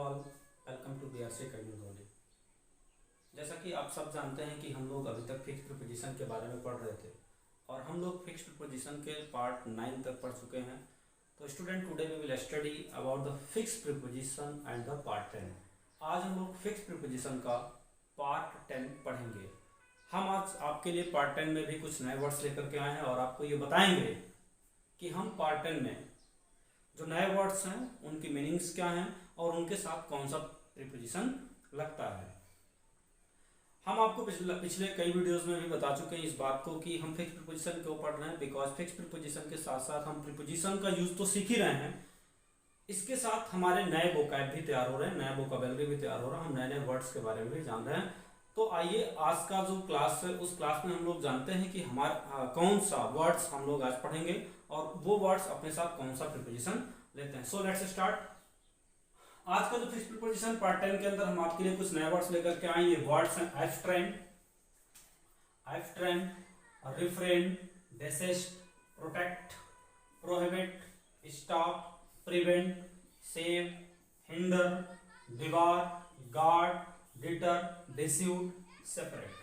All, welcome to BRC training college. जैसा कि आप सब जानते हैं कि हम लोग अभी तक फिक्स्ड प्रीपोजिशन के बारे में पढ़ रहे थे और हम लोग फिक्स्ड प्रीपोजिशन के पार्ट 9 तक पढ़ चुके हैं। तो student, today we will study about the fixed preposition and the part 10। आज हम लोग फिक्स्ड प्रीपोजिशन का पार्ट 10 पढ़ेंगे। हम आज आपके लिए पार्ट 10 में भी कुछ नए वर्ड्स लेकर के आए हैं और आपको ये बताएंगे कि हम पार्ट 10 में जो नए वर्ड्स हैं उनकी मीनिंग्स क्या हैं और उनके साथ कौन सा प्रीपोजिशन लगता है। हम आपको पिछले कई वीडियोस में भी बता चुके हैं इस बात को कि हम फिक्स प्रीपोजिशन क्यों पढ़ रहे हैं, बिकॉज फिक्स प्रीपोजिशन के साथ साथ हम प्रीपोजिशन का यूज तो सीख ही रहे हैं, इसके साथ हमारे नए वोकैब भी तैयार हो रहे हैं, नया वोकैबुलरी भी तैयार हो रहा है, हम नए नए वर्ड्स के बारे में भी जान रहे हैं। तो आइए आज का जो क्लास है उस क्लास में हम लोग जानते हैं कि हमारा कौन सा वर्ड्स हम लोग आज पढ़ेंगे और वो वर्ड्स अपने साथ कौन सा प्रीपोजिशन लेते हैं। So let's start. आज का जो फिक्स्ड प्रीपोजिशन पार्ट 10 के अंदर हम आपके लिए कुछ नए वर्ड्स लेकर के आए। ये वर्ड्स हैं abstain, refrain, desist, protect, prohibit, stop, prevent, save, hinder, debar, guard, deter, dissuade, separate.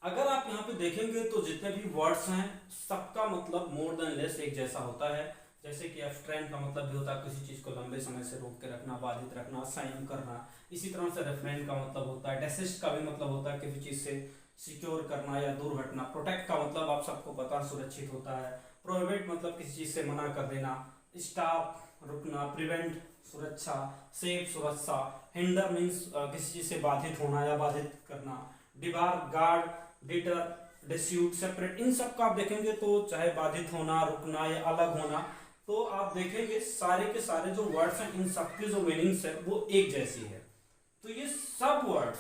अगर आप यहाँ पे देखेंगे तो जितने भी वर्ड्स हैं सबका मतलब मोर देन लेस एक जैसा होता है। जैसे कि एब्स्ट्रेंट का मतलब भी होता है किसी चीज को लंबे समय से रोक के रखना, बाधित रखना, संयम करना। इसी तरह से रिफ्रेन का मतलब होता है, डेसिस्ट का भी मतलब होता है किसी चीज से सिक्योर करना या दूर हटना। प्रोटेक्ट का मतलब आप सबको पता सुरक्षित होता है। प्रोहिबिट मतलब किसी चीज से मना कर देना। स्टॉप रुकना, प्रिवेंट सुरक्षा, सेव सुरक्षा, हिंडर मीन्स किसी चीज से बाधित होना या बाधित करना, debar guard, deter, dissuade, separate. इन सब का आप देखेंगे तो चाहे बाधित होना, रुकना या अलग होना, तो आप देखेंगे सारे के सारे जो वर्ड्स हैं इन सब की जो मीनिंग्स है वो एक जैसी है। तो ये सब words,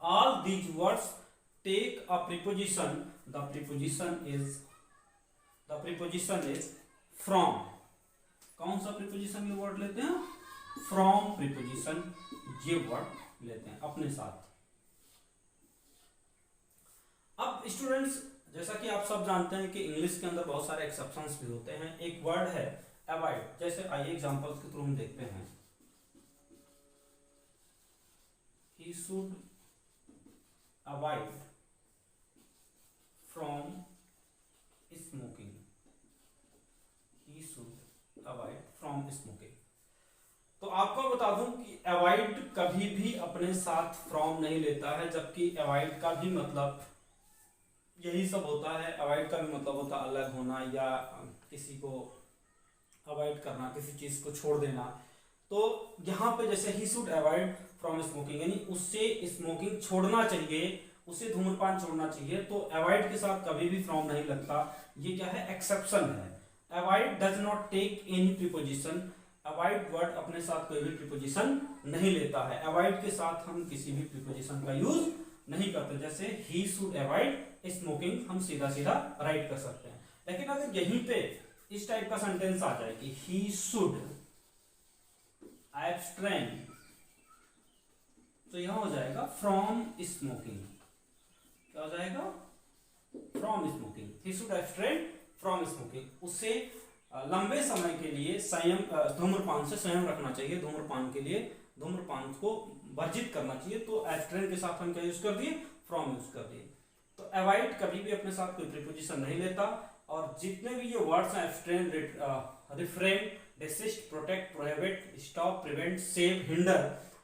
all these words take a preposition. The preposition is from. कौन सा प्रीपोजिशन ये वर्ड लेते हैं? फ्रॉम प्रीपोजिशन ये वर्ड लेते हैं अपने साथ। अब स्टूडेंट्स, जैसा कि आप सब जानते हैं कि इंग्लिश के अंदर बहुत सारे एक्सेप्शंस भी होते हैं। एक वर्ड है अवॉइड। जैसे आइए एग्जांपल्स के थ्रू हम देखते हैं। He should avoid from smoking. He should avoid from smoking. तो आपको बता दूं कि अवॉइड कभी भी अपने साथ फ्रॉम नहीं लेता है, जबकि अवॉइड का भी मतलब यही सब होता है। अवॉइड का भी मतलब होता है अलग होना या किसी को अवॉइड करना, किसी चीज को छोड़ देना। तो यहाँ पे जैसे he should avoid from smoking, यानी उससे स्मोकिंग छोड़ना चाहिए, उसे धूम्रपान छोड़ना चाहिए। तो अवॉइड के साथ कभी भी फ्रॉम नहीं लगता। ये क्या है? एक्सेप्शन है। Avoid does not take any preposition. Avoid word अपने साथ कोई भी प्रीपोजिशन नहीं लेता है। अवॉइड के साथ हम किसी भी प्रीपोजिशन का यूज नहीं करते। जैसे ही शुड अवॉइड स्मोकिंग हम सीधा सीधा राइट कर सकते हैं। लेकिन अगर यहीं पे इस टाइप का सेंटेंस आ जाए कि ही शुड एब्स्ट्रेन, तो यहां हो जाएगा फ्रॉम स्मोकिंग। क्या हो जाएगा? From smoking. He should abstain from smoking. उससे लंबे समय के लिए संयम, धूम्रपान से संयम रखना चाहिए। धूम्रपान के लिए धूम्रपान को वर्जित करना चाहिए। तो एब्स्ट्रेन के साथ हम क्या यूज कर दिए? फ्रॉम यूज कर दिए। तो अवॉइड कभी भी अपने साथ कोई प्रीपोजिशन नहीं लेता। और जितने भी ये वर्ड्स हैं abstain, refrain, desist, protect, prohibit, stop, prevent, save, hinder,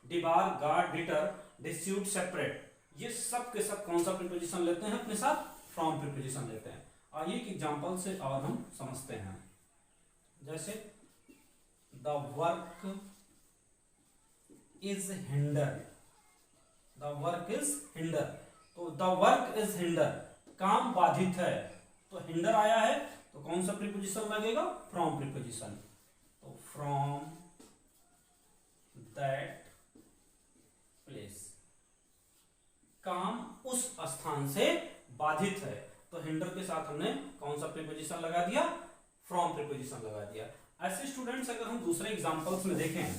debar, guard, deter, dissuade, separate, ये सब के सब कौन सा प्रीपोजिशन लेते हैं? अपने साथ फ्रॉम प्रीपोजिशन लेते हैं। आइए एक एग्जांपल से और हम समझते हैं। जैसे the work is hinder. The work is hinder. तो द वर्क इज हिंडर, काम बाधित है। तो हिंडर आया है तो कौन सा प्रीपोजिशन लगेगा? From preposition. तो फ्रॉम दैट प्लेस, काम उस स्थान से बाधित है। तो हिंडर के साथ हमने कौन सा प्रीपोजिशन लगा दिया? फ्रॉम प्रीपोजिशन लगा दिया। ऐसे स्टूडेंट्स अगर हम दूसरे एग्जांपल्स में देखें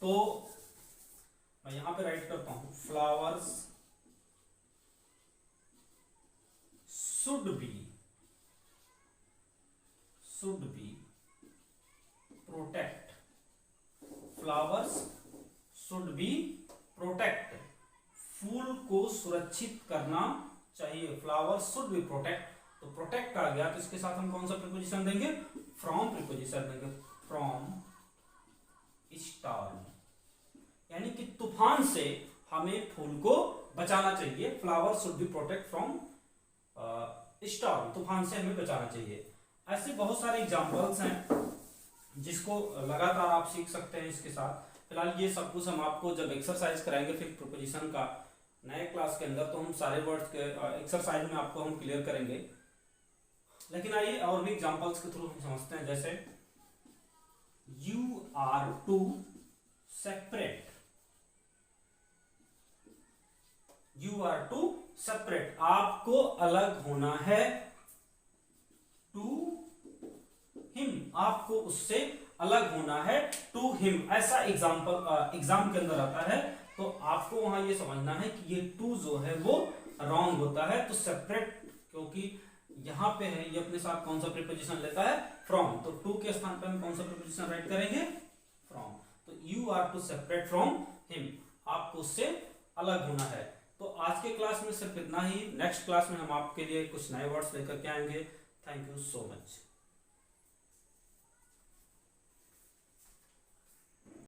तो मैं यहां पे राइट करता हूं, flowers should be flowers should be protect, फूल को सुरक्षित करना चाहिए, फ्लावर्स शुड बी प्रोटेक्ट। तो प्रोटेक्ट आ गया तो इसके साथ हम कौन सा प्रीपोजिशन देंगे, फ्रॉम प्रीपोजिशन देंगे, फ्रॉम स्टॉर्म, यानी कि तूफान से हमें फूल को बचाना चाहिए, flower should be protect from storm, तूफान से हमें बचाना चाहिए। ऐसे बहुत सारे एग्जांपल्स हैं जिसको लगातार आप सीख सकते हैं इसके साथ। फिलहाल ये सब कुछ हम आपको जब एक्सरसाइज कराएंगे फिक्स्ड प्रीपोजिशन का नए क्लास के अंदर, तो हम सारे वर्ड्स के एक्सरसाइज में आपको हम क्लियर करेंगे। लेकिन आइए और भी एग्जांपल्स के थ्रू हम समझते हैं। जैसे you are to separate, you are to separate, आपको अलग होना है, टू हिम, आपको उससे अलग होना है, टू हिम, ऐसा एग्जाम्पल एग्जाम के अंदर आता है। तो आपको वहां ये समझना है कि ये टू जो है वो रॉन्ग होता है, तो सेपरेट क्योंकि यहां पे है, ये अपने साथ कौन सा प्रीपोजिशन लेता है, फ्रॉम, तो टू के स्थान पे हम कौन सा प्रीपोजिशन राइट करेंगे, फ्रॉम। तो you are to separate from him, आपको उससे अलग होना है। तो आज के क्लास में सिर्फ इतना ही, नेक्स्ट क्लास में हम आपके लिए कुछ नए वर्ड्स लेकर के आएंगे। Thank you so much.